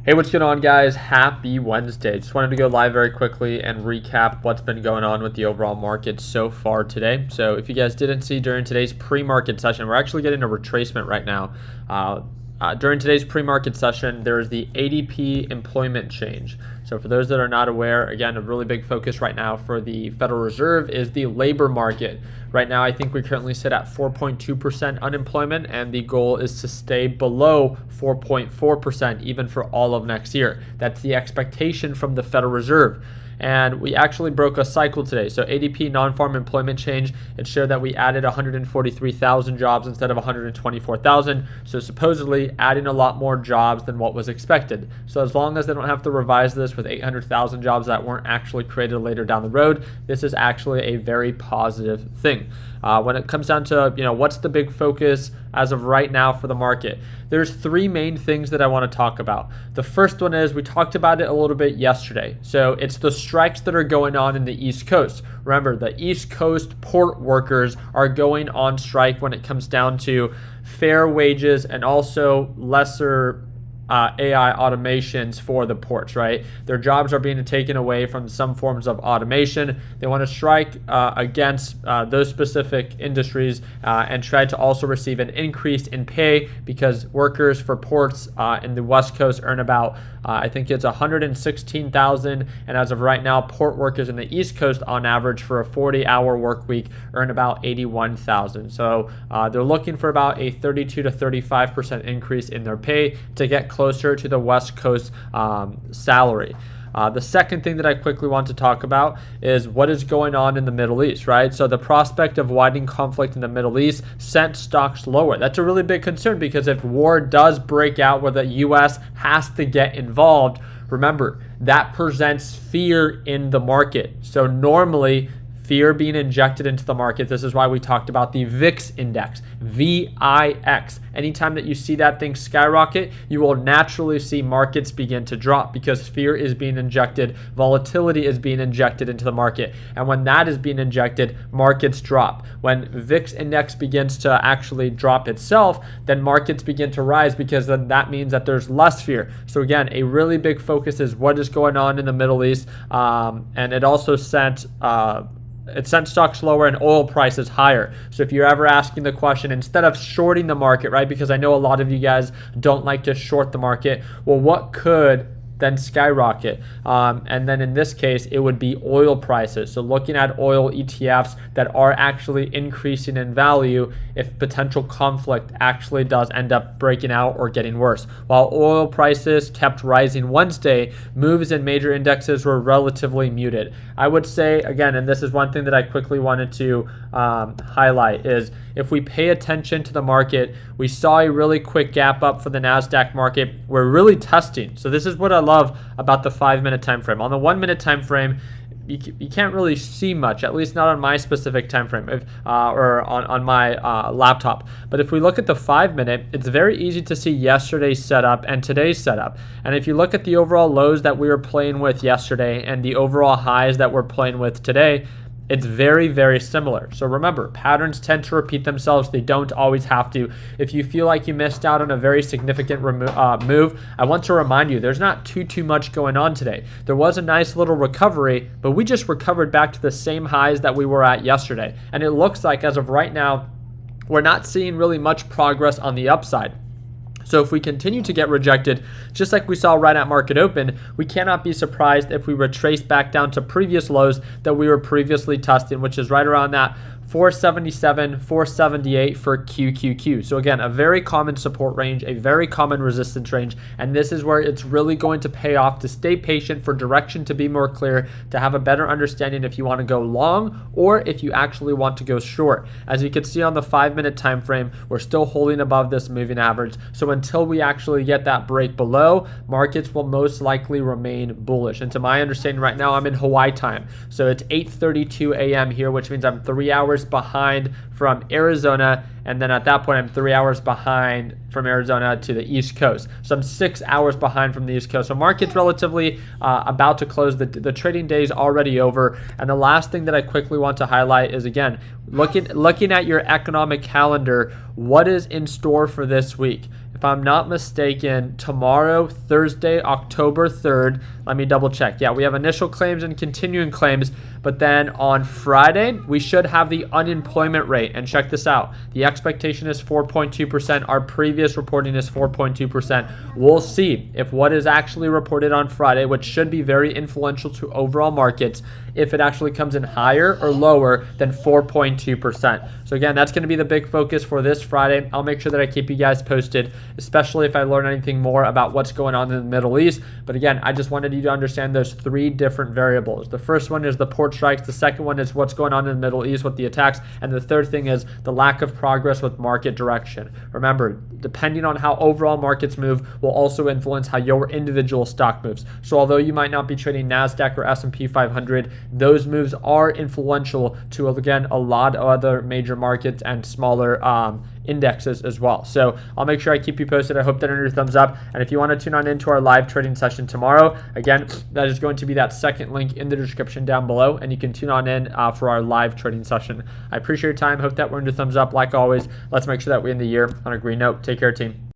Hey, what's going on, guys? Happy Wednesday. Just wanted to go live very quickly and recap what's been going on with the overall market so far today. So if you guys didn't see during today's pre-market session, we're actually getting a retracement right now. During today's pre-market session, there is the ADP employment change. So for those that are not aware, again, a really big focus right now for the Federal Reserve is the labor market. Right now, I think we currently sit at 4.2% unemployment, and the goal is to stay below 4.4% even for all of next year. That's the expectation from the Federal Reserve. And we actually broke a cycle today. So ADP non-farm employment change, it showed that we added 143,000 jobs instead of 124,000. So supposedly adding a lot more jobs than what was expected. So as long as they don't have to revise this with 800,000 jobs that weren't actually created later down the road, this is actually a very positive thing. When it comes down to, what's the big focus as of right now for the market, there's three main things that I want to talk about. The first one is, we talked about it a little bit yesterday. So it's the strikes that are going on in the East Coast. Remember, the East Coast port workers are going on strike when it comes down to fair wages and also lesser AI automations for the ports, right? Their jobs are being taken away from some forms of automation. They want to strike against those specific industries and try to also receive an increase in pay, because workers for ports in the West Coast earn about, I think it's 116,000, and as of right now, port workers in the East Coast on average for a 40-hour work week earn about 81,000. So they're looking for about a 32 to 35% increase in their pay to get closer to the West Coast salary. The second thing that I quickly want to talk about is what is going on in the Middle East, right? So the prospect of widening conflict in the Middle East sent stocks lower. That's a really big concern, because if war does break out where the U.S. has to get involved, remember, that presents fear in the market. So normally, fear being injected into the market. This is why we talked about the VIX index, VIX. Anytime that you see that thing skyrocket, you will naturally see markets begin to drop, because fear is being injected, volatility is being injected into the market. And when that is being injected, markets drop. When VIX index begins to actually drop itself, then markets begin to rise, because then that means that there's less fear. So again, a really big focus is what is going on in the Middle East. And it also sent stocks lower and oil prices higher. So if you're ever asking the question, instead of shorting the market, right, because I know a lot of you guys don't like to short the market, well, what could then skyrocket? And then in this case, it would be oil prices. So looking at oil ETFs that are actually increasing in value if potential conflict actually does end up breaking out or getting worse. While oil prices kept rising Wednesday, moves in major indexes were relatively muted. I would say, again, and this is one thing that I quickly wanted to highlight, is if we pay attention to the market, we saw a really quick gap up for the NASDAQ market. We're really testing. So this is what I love about the 5-minute time frame. On the 1-minute time frame, you can't really see much, at least not on my specific time frame, or on my laptop. But if we look at the 5-minute, it's very easy to see yesterday's setup and today's setup. And if you look at the overall lows that we were playing with yesterday and the overall highs that we're playing with today, it's very, very similar. So remember, patterns tend to repeat themselves. They don't always have to. If you feel like you missed out on a very significant move, I want to remind you, there's not too much going on today. There was a nice little recovery, but we just recovered back to the same highs that we were at yesterday. And it looks like, as of right now, we're not seeing really much progress on the upside. So if we continue to get rejected, just like we saw right at market open, we cannot be surprised if we retrace back down to previous lows that we were previously testing, which is right around that 477, 478 for QQQ. So again, a very common support range, a very common resistance range, and this is where it's really going to pay off to stay patient, for direction to be more clear, to have a better understanding if you want to go long or if you actually want to go short. As you can see on the 5-minute time frame, we're still holding above this moving average. So until we actually get that break below, markets will most likely remain bullish. And to my understanding right now, I'm in Hawaii time. So it's 8:32 a.m. here, which means I'm 3 hours behind from Arizona, and then at that point I'm 3 hours behind from Arizona to the East Coast. So I'm 6 hours behind from the East Coast. So market's relatively about to close. The trading day is already over. And the last thing that I quickly want to highlight is, again, looking at your economic calendar, what is in store for this week? if I'm not mistaken, tomorrow, Thursday, October 3rd. Let me double check. Yeah, we have initial claims and continuing claims, but then on Friday, we should have the unemployment rate. And check this out. The expectation is 4.2%. Our previous reporting is 4.2%. We'll see if what is actually reported on Friday, which should be very influential to overall markets, if it actually comes in higher or lower than 4.2%. So again, that's going to be the big focus for this Friday. I'll make sure that I keep you guys posted, especially if I learn anything more about what's going on in the Middle East. But again, I just wanted you to understand those three different variables. The first one is the port strikes. The second one is what's going on in the Middle East with the attacks. And the third thing is the lack of progress with market direction. Remember, depending on how overall markets move will also influence how your individual stock moves. So although you might not be trading NASDAQ or S&P 500, those moves are influential to, again, a lot of other major markets and smaller indexes as well. So I'll make sure I keep you posted. I hope that under your thumbs up. And if you want to tune on into our live trading session tomorrow, again, that is going to be that second link in the description down below, and you can tune on in for our live trading session. I appreciate your time. Hope that we're under thumbs up. Like always, let's make sure that we end the year on a green note. Take care, team.